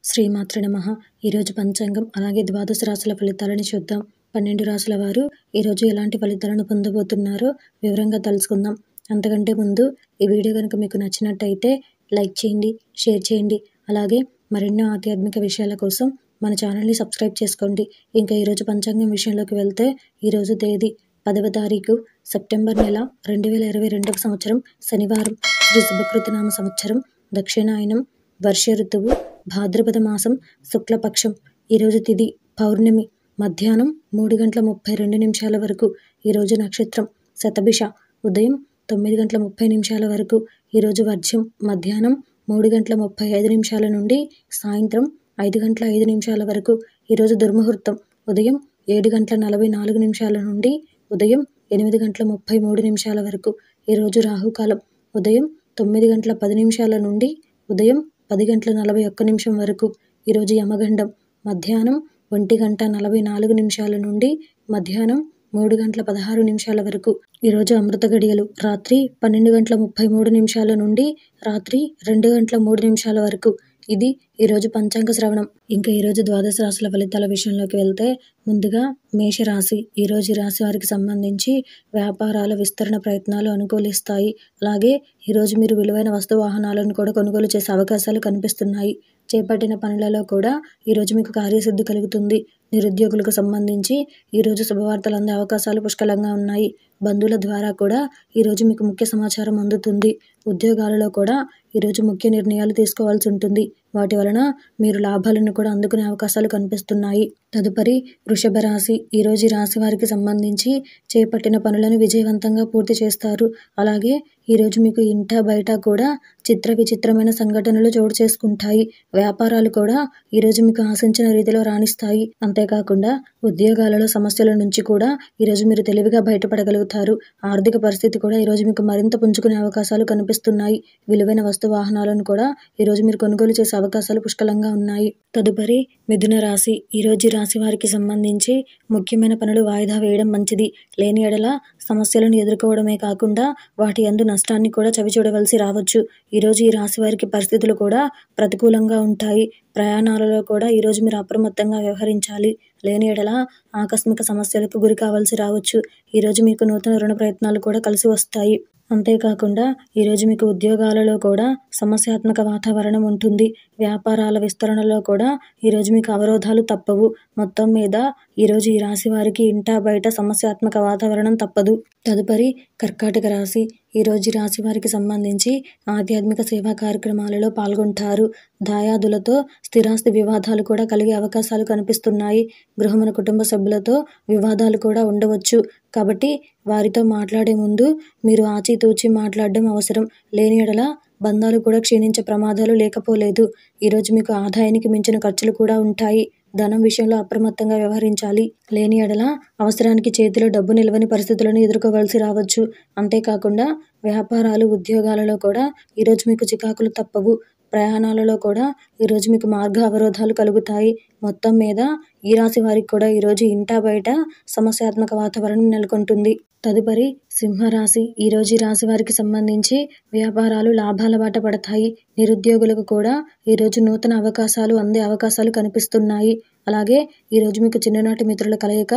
శ్రీమాత్రే నమః. ఈరోజు పంచాంగం అలాగే ద్వాదశ రాశుల ఫలితాలని చూద్దాం. 12 రాశుల వారు ఈరోజు ఎలాంటి ఫలితాలను పొందబోతున్నారో వివరంగా తెలుసుకుందాం. అంతకంటే ముందు ఈ వీడియో కనుక మీకు నచ్చినట్టయితే లైక్ చేయండి, షేర్ చేయండి. అలాగే మరెన్నో ఆధ్యాత్మిక విషయాల కోసం మన ఛానల్ని సబ్స్క్రైబ్ చేసుకోండి. ఇంకా ఈరోజు పంచాంగం విషయంలోకి వెళ్తే ఈరోజు తేదీ 10వ తారీఖు సెప్టెంబర్ నెల 2022 సంవత్సరం శనివారం, శ్రీ శుభకృతనామ సంవత్సరం, దక్షిణాయనం, వర్ష ఋతువు, భాద్రపద మాసం, శుక్లపక్షం. ఈరోజు తిథి పౌర్ణమి, మధ్యాహ్నం 3:32 వరకు. ఈరోజు నక్షత్రం శతభిష, ఉదయం 9:30 వరకు. ఈరోజు వర్జ్యం మధ్యాహ్నం 3:35 నుండి సాయంత్రం 5:05 వరకు. ఈరోజు దుర్ముహూర్తం ఉదయం 7:44 నుండి ఉదయం 8:33 వరకు. ఈరోజు రాహుకాలం ఉదయం 9:10 నుండి ఉదయం 10:41 వరకు. ఈరోజు యమగండం మధ్యాహ్నం 1:44 నుండి మధ్యాహ్నం 3:16 వరకు. ఈరోజు అమృత గడియలు రాత్రి 12:33 నుండి రాత్రి 2:03 వరకు. ఇది ఈరోజు పంచాంగ శ్రవణం. ఇంకా ఈరోజు ద్వాదశ రాశుల ఫలితాల విషయంలోకి వెళ్తే ముందుగా మేషరాశి. ఈరోజు ఈ రాశి వారికి సంబంధించి వ్యాపారాల విస్తరణ ప్రయత్నాలు అనుకూలిస్తాయి. అలాగే ఈరోజు మీరు విలువైన వస్తు వాహనాలను కూడా కొనుగోలు చేసే అవకాశాలు కనిపిస్తున్నాయి. చేపట్టిన పనులలో కూడా ఈరోజు మీకు కార్యసిద్ధి కలుగుతుంది. నిరుద్యోగులకు సంబంధించి ఈరోజు శుభవార్తలు అందే అవకాశాలు పుష్కలంగా ఉన్నాయి. బంధువుల ద్వారా కూడా ఈరోజు మీకు ముఖ్య సమాచారం అందుతుంది. ఉద్యోగాలలో కూడా ఈరోజు ముఖ్య నిర్ణయాలు తీసుకోవాల్సి ఉంటుంది. వాటి వలన మీరు లాభాలను కూడా అందుకునే అవకాశాలు కనిపిస్తున్నాయి. తదుపరి వృషభ రాశి. ఈరోజు ఈ రాశి వారికి సంబంధించి చేపట్టిన పనులను విజయవంతంగా పూర్తి చేస్తారు. అలాగే ఈరోజు మీకు ఇంట బయట కూడా చిత్ర విచిత్రమైన సంఘటనలు చోటు చేసుకుంటాయి. వ్యాపారాలు కూడా ఈరోజు మీకు ఆశించిన రీతిలో రాణిస్తాయి. అంతేకాకుండా ఉద్యోగాలలో సమస్యల నుంచి కూడా ఈరోజు మీరు తెలివిగా బయటపడగలుగుతారు. ఆర్థిక పరిస్థితి కూడా ఈరోజు మీకు మరింత పుంజుకునే అవకాశాలు కనిపిస్తున్నాయి. విలువైన వస్తు వాహనాలను కూడా ఈరోజు మీరు కొనుగోలు చేసే అవకాశాలు పుష్కలంగా ఉన్నాయి. తదుపరి మిథున రాశి. ఈరోజు ఈ రాశి వారికి సంబంధించి ముఖ్యమైన పనులు వాయిదా వేయడం మంచిది. లేని ఎడల సమస్యలను ఎదుర్కోవడమే కాకుండా వాటి యందు నష్టాన్ని కూడా చవిచూడవలసి రావచ్చు. ఈరోజు ఈ రాశి వారికి పరిస్థితులు కూడా ప్రతికూలంగా ఉంటాయి. ప్రయాణాలలో కూడా ఈరోజు మీరు అప్రమత్తంగా వ్యవహరించాలి. లేని ఎడల ఆకస్మిక సమస్యలకు గురి కావాల్సి రావచ్చు. ఈరోజు మీకు నూతన రుణ ప్రయత్నాలు కూడా కలిసి వస్తాయి. అంతేకాకుండా ఈరోజు మీకు ఉద్యోగాలలో కూడా సమస్యాత్మక వాతావరణం ఉంటుంది. వ్యాపారాల విస్తరణలో కూడా ఈరోజు మీకు అవరోధాలు తప్పవు. మొత్తం మీద ఈరోజు ఈ రాశి వారికి ఇంటా బయట సమస్యాత్మక వాతావరణం తప్పదు. తదుపరి కర్కాటక రాశి. ఈరోజు ఈ రాశి వారికి సంబంధించి ఆధ్యాత్మిక సేవా కార్యక్రమాలలో పాల్గొంటారు. దాయాదులతో స్థిరాస్తి వివాదాలు కూడా కలిగే అవకాశాలు కనిపిస్తున్నాయి. గృహమున కుటుంబ సభ్యులతో వివాదాలు కూడా ఉండవచ్చు. కాబట్టి వారితో మాట్లాడే ముందు మీరు ఆచితూచి మాట్లాడడం అవసరం. లేని ఎడల బంధాలు కూడా క్షీణించే ప్రమాదాలు లేకపోలేదు. ఈరోజు మీకు ఆదాయానికి మించిన ఖర్చులు కూడా ఉంటాయి. ధనం విషయంలో అప్రమత్తంగా వ్యవహరించాలి. లేని ఎడల అవసరానికి చేతిలో డబ్బు నిలవని పరిస్థితులను ఎదుర్కోవాల్సి రావచ్చు. అంతేకాకుండా వ్యాపారాలు ఉద్యోగాలలో కూడా ఈరోజు మీకు చికాకులు తప్పవు. ప్రయాణాలలో కూడా ఈరోజు మీకు మార్గ అవరోధాలు కలుగుతాయి. మొత్తం మీద ఈ రాశి వారికి కూడా ఈరోజు ఇంటా బయట సమస్యాత్మక వాతావరణం నెలకొంటుంది. తదుపరి సింహరాశి. ఈరోజు ఈ రాశి వారికి సంబంధించి వ్యాపారాలు లాభాల బాట పడతాయి. నిరుద్యోగులకు కూడా ఈరోజు నూతన అవకాశాలు అందే అవకాశాలు కనిపిస్తున్నాయి. అలాగే ఈరోజు మీకు చిన్ననాటి మిత్రుల కలయిక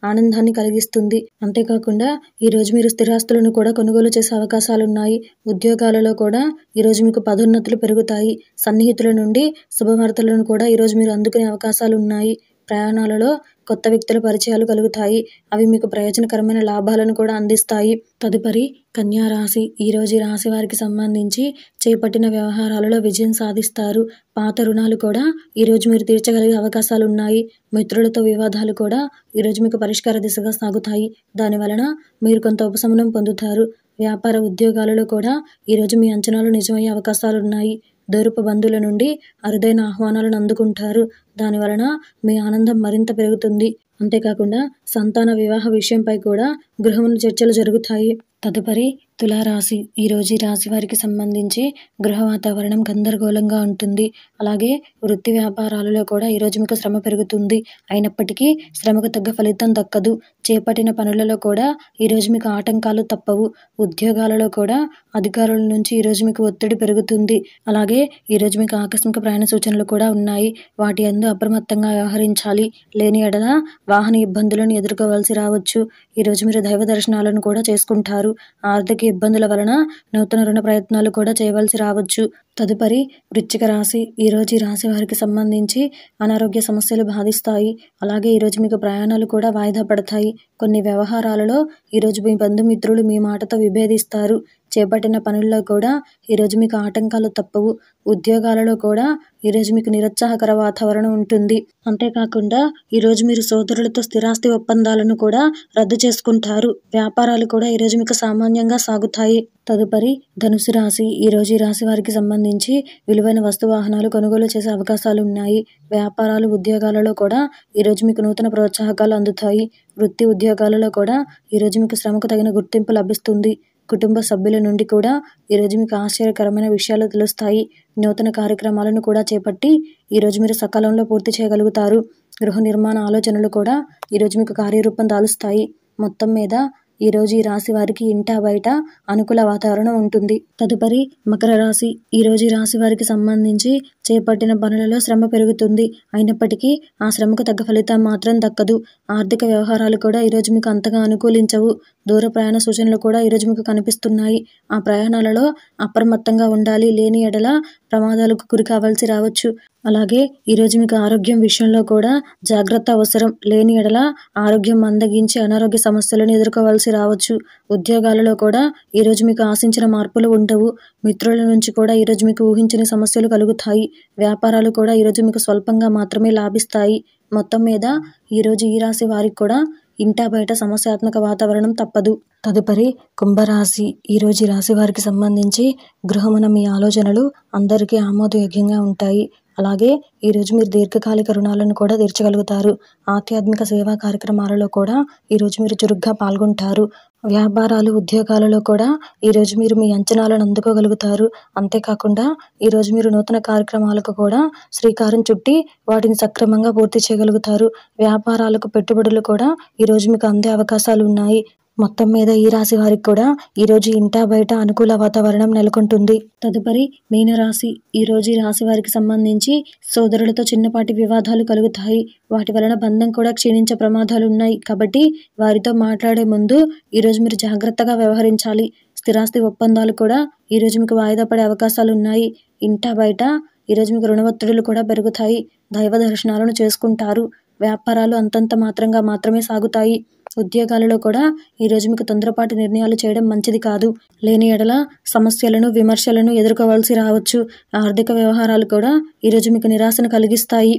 ఆనందాన్ని కలిగిస్తుంది. అంతేకాకుండా ఈరోజు మీరు స్థిరాస్తులను కూడా కొనుగోలు చేసే అవకాశాలున్నాయి. ఉద్యోగాలలో కూడా ఈరోజు మీకు పదోన్నతులు పెరుగుతాయి. సన్నిహితుల నుండి శుభవార్తలను కూడా ఈరోజు మీరు అందుకునే అవకాశాలున్నాయి. ప్రయాణాలలో కొత్త వ్యక్తుల పరిచయాలు కలుగుతాయి. అవి మీకు ప్రయోజనకరమైన లాభాలను కూడా అందిస్తాయి. తదుపరి కన్యా రాశి. ఈరోజు ఈ రాశి వారికి సంబంధించి చేపట్టిన వ్యవహారాలలో విజయం సాధిస్తారు. పాత రుణాలు కూడా ఈరోజు మీరు తీర్చగలిగే అవకాశాలు ఉన్నాయి. మిత్రులతో వివాదాలు కూడా ఈరోజు మీకు పరిష్కార దిశగా సాగుతాయి. దానివలన మీరు కొంత ఉపశమనం పొందుతారు. వ్యాపార ఉద్యోగాలలో కూడా ఈరోజు మీ అంచనాలు నిజమయ్యే అవకాశాలున్నాయి. దూరపు బంధువుల నుండి అరుదైన ఆహ్వానాలను అందుకుంటారు. దాని వలన మీ ఆనందం మరింత పెరుగుతుంది. అంతేకాకుండా సంతాన వివాహ విషయంపై కూడా గృహమున చర్చలు జరుగుతాయి. తదుపరి తులారాశి. ఈరోజు ఈ రాశి వారికి సంబంధించి గృహ వాతావరణం గందరగోళంగా ఉంటుంది. అలాగే వృత్తి వ్యాపారాలలో కూడా ఈరోజు మీకు శ్రమ పెరుగుతుంది. అయినప్పటికీ శ్రమకు తగ్గ ఫలితం దక్కదు. చేపట్టిన పనులలో కూడా ఈరోజు మీకు ఆటంకాలు తప్పవు. ఉద్యోగాలలో కూడా అధికారుల నుంచి ఈరోజు మీకు ఒత్తిడి పెరుగుతుంది. అలాగే ఈరోజు మీకు ఆకస్మిక ప్రయాణ సూచనలు కూడా ఉన్నాయి. వాటి యందు అప్రమత్తంగా వ్యవహరించాలి. లేని ఎడల వాహన ఇబ్బందులను ఎదుర్కోవాల్సి రావచ్చు. ఈరోజు మీరు దైవ దర్శనాలను కూడా చేసుకుంటారు. ఆర్థిక ఇబ్బందుల వలన నూతన రుణ ప్రయత్నాలు కూడా చేయవలసి రావచ్చు. తదుపరి వృశ్చిక రాశి. ఈరోజు ఈ రాశి వారికి సంబంధించి అనారోగ్య సమస్యలు బాధిస్తాయి. అలాగే ఈరోజు మీకు ప్రయాణాలు కూడా వాయిదా పడతాయి. కొన్ని వ్యవహారాలలో ఈరోజు మీ బంధుమిత్రులు మీ మాటతో విభేదిస్తారు. చేపట్టిన పనుల్లో కూడా ఈరోజు మీకు ఆటంకాలు తప్పవు. ఉద్యోగాలలో కూడా ఈరోజు మీకు నిరుత్సాహకర వాతావరణం ఉంటుంది. అంతేకాకుండా ఈరోజు మీరు సోదరులతో స్థిరాస్తి ఒప్పందాలను కూడా రద్దు చేసుకుంటారు. వ్యాపారాలు కూడా ఈరోజు మీకు సామాన్యంగా సాగుతాయి. తదుపరి ధనుసు రాశి. ఈరోజు ఈ రాశి వారికి సంబంధించి విలువైన వస్తు వాహనాలు కొనుగోలు చేసే అవకాశాలు ఉన్నాయి. వ్యాపారాలు ఉద్యోగాలలో కూడా ఈరోజు మీకు నూతన ప్రోత్సాహకాలు అందుతాయి. వృత్తి ఉద్యోగాలలో కూడా ఈరోజు మీకు శ్రమకు తగిన గుర్తింపు లభిస్తుంది. కుటుంబ సభ్యుల నుండి కూడా ఈరోజు మీకు ఆశ్చర్యకరమైన విషయాలు తెలుస్తాయి. నూతన కార్యక్రమాలను కూడా చేపట్టి ఈరోజు మీరు సకాలంలో పూర్తి చేయగలుగుతారు. గృహ నిర్మాణ ఆలోచనలు కూడా ఈరోజు మీకు కార్యరూపం దాలుస్తాయి. మొత్తం మీద ఈరోజు ఈ రాశి వారికి ఇంటా బయట అనుకూల వాతావరణం ఉంటుంది. తదుపరి మకర రాశి. ఈరోజు ఈ రాశి వారికి సంబంధించి చేపట్టిన పనులలో శ్రమ పెరుగుతుంది. అయినప్పటికీ ఆ శ్రమకు తగ్గ ఫలితం మాత్రం దక్కదు. ఆర్థిక వ్యవహారాలు కూడా ఈరోజు మీకు అంతగా అనుకూలించవు. దూర ప్రయాణ సూచనలు కూడా ఈరోజు మీకు కనిపిస్తున్నాయి. ఆ ప్రయాణాలలో అప్రమత్తంగా ఉండాలి. లేని ఎడల ప్రమాదాలకు గురి కావాల్సి రావచ్చు. అలాగే ఈరోజు మీకు ఆరోగ్యం విషయంలో కూడా జాగ్రత్త అవసరం. లేని ఎడల ఆరోగ్యం మందగించి అనారోగ్య సమస్యలను ఎదుర్కోవాల్సి రావచ్చు. ఉద్యోగాలలో కూడా ఈరోజు మీకు ఆశించిన మార్పులు ఉండవు. మిత్రుల నుంచి కూడా ఈరోజు మీకు ఊహించని సమస్యలు కలుగుతాయి. వ్యాపారాలు కూడా ఈరోజు మీకు స్వల్పంగా మాత్రమే లాభిస్తాయి. మొత్తం మీద ఈరోజు ఈ రాశి వారికి కూడా ఇంటా బయట సమస్యాత్మక వాతావరణం తప్పదు. తదుపరి కుంభరాశి. ఈరోజు ఈ రాశి వారికి సంబంధించి గృహమున మీ ఆలోచనలు అందరికీ ఆమోదయోగ్యంగా ఉంటాయి. అలాగే ఈరోజు మీరు దీర్ఘకాలిక రుణాలను కూడా తీర్చగలుగుతారు. ఆధ్యాత్మిక సేవా కార్యక్రమాలలో కూడా ఈరోజు మీరు చురుగ్గా పాల్గొంటారు. వ్యాపారాలు ఉద్యోగాలలో కూడా ఈరోజు మీరు మీ అంచనాలను అందుకోగలుగుతారు. అంతేకాకుండా ఈరోజు మీరు నూతన కార్యక్రమాలకు కూడా శ్రీకారం చుట్టి వాటిని సక్రమంగా పూర్తి చేయగలుగుతారు. వ్యాపారాలకు పెట్టుబడులు కూడా ఈరోజు మీకు అందే అవకాశాలు ఉన్నాయి. మొత్తం మీద ఈ రాశి వారికి కూడా ఈరోజు ఇంటా బయట అనుకూల వాతావరణం నెలకొంటుంది. తదుపరి మీనరాశి. ఈరోజు ఈ రాశి వారికి సంబంధించి సోదరులతో చిన్నపాటి వివాదాలు కలుగుతాయి. వాటి వలన బంధం కూడా క్షీణించే ప్రమాదాలు ఉన్నాయి. కాబట్టి వారితో మాట్లాడే ముందు ఈరోజు మీరు జాగ్రత్తగా వ్యవహరించాలి. స్థిరాస్తి ఒప్పందాలు కూడా ఈరోజు మీకు వాయిదా పడే అవకాశాలు ఉన్నాయి. ఇంటా బయట ఈరోజు మీకు రుణ ఒత్తిడులు కూడా పెరుగుతాయి. దైవ దర్శనాలను చేసుకుంటారు. వ్యాపారాలు అంతంత మాత్రంగా మాత్రమే సాగుతాయి. ఉద్యోగాలలో కూడా ఈరోజు మీకు తొందరపాటు నిర్ణయాలు చేయడం మంచిది కాదు. లేని ఎడల సమస్యలను విమర్శలను ఎదుర్కోవాల్సి రావచ్చు. ఆర్థిక వ్యవహారాలు కూడా ఈరోజు మీకు నిరాశను కలిగిస్తాయి.